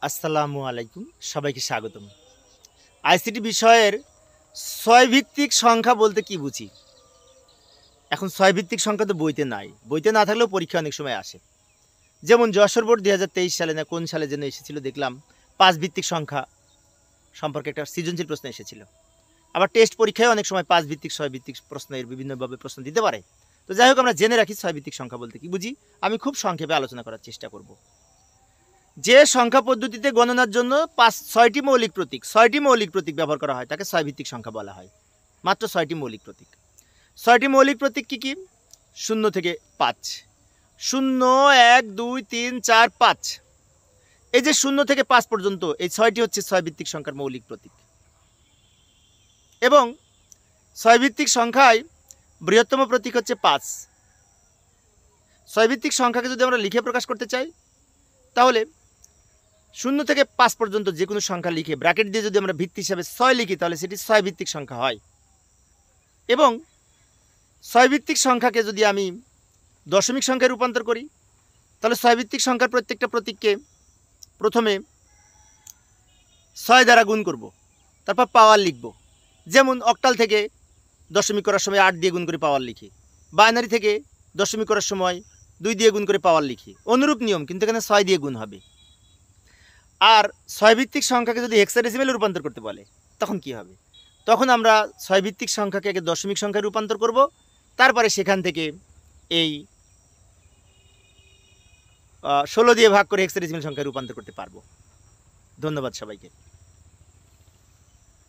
আসসালামু আলাইকুম, সবাইকে স্বাগতম। আইসিটি বিষয়ের ছয় ভিত্তিক সংখ্যা বলতে কি বুঝি? এখন ছয় ভিত্তিক সংখ্যা তো বইতে নাই, বইতে না থাকলেও পরীক্ষা অনেক সময় আসে। যেমন যশোর বোর্ড 2023 সালে না কোন সালে যেন এসেছিল, দেখলাম 5 ভিত্তিক সংখ্যা সম্পর্কে একটা সৃজনশীল প্রশ্ন এসেছিল। আবার টেস্ট পরীক্ষায় অনেক সময় 5 ভিত্তিক 6 ভিত্তিক প্রশ্নের বিভিন্নভাবে প্রশ্ন দিতে পারে। তো যাই হোক, আমরা জেনে রাখি ছয় ভিত্তিক সংখ্যা বলতে কি বুঝি। আমি খুব সংক্ষেপে আলোচনা করার চেষ্টা করব। যে সংখ্যা পদ্ধতিতে গণনার জন্য 6টি মৌলিক প্রতীক ব্যবহার করা হয় তাকে ছয় ভিত্তিক সংখ্যা বলা হয়। মাত্র 6টি মৌলিক প্রতীক। 6টি মৌলিক প্রতীক কি কি? 0 থেকে 5, 0, 1, 2, 3, 4, 5। এই যে 0 থেকে 5 পর্যন্ত এই 6টি হচ্ছে ছয় ভিত্তিক সংখ্যার মৌলিক প্রতীক। এবং ছয় ভিত্তিক সংখ্যায় বৃহত্তম প্রতীক হচ্ছে 5। ছয় ভিত্তিক সংখ্যাকে যদি আমরা লিখে প্রকাশ করতে চাই, তাহলে 0 থেকে 5 পর্যন্ত যে কোনো সংখ্যা লিখে ব্র্যাকেট দিয়ে যদি আমরা ভিত্তি হিসাবে 6 লিখি, তাহলে সেটি ছয় ভিত্তিক সংখ্যা হয়। এবং ছয় ভিত্তিক সংখ্যাকে যদি আমি দশমিক সংখ্যায় রূপান্তর করি, তাহলে ছয় ভিত্তিক সংখ্যার প্রত্যেকটা প্রতীককে প্রথমে 6 দ্বারা গুণ করব, তারপর পাওয়ার লিখব। যেমন অক্টাল থেকে দশমিক করার সময় 8 দিয়ে গুণ করে পাওয়ার লিখি, বাইনারি থেকে দশমিক করার সময় 2 দিয়ে গুণ করে পাওয়ার লিখি। অনুরূপ নিয়ম, কিন্তু এখানে 6 দিয়ে গুণ হবে। আর ছয় ভিত্তিক সংখ্যাকে যদি হেক্সাডেসিমেলে রূপান্তর করতে বলে, তখন কি হবে? তখন আমরা ছয় ভিত্তিক সংখ্যাকে আগে দশমিক সংখ্যায় রূপান্তর করব, তারপরে সেখান থেকে এই 16 দিয়ে ভাগ করে হেক্সাডেসিমেল সংখ্যায় রূপান্তর করতে পারবো। ধন্যবাদ সবাইকে।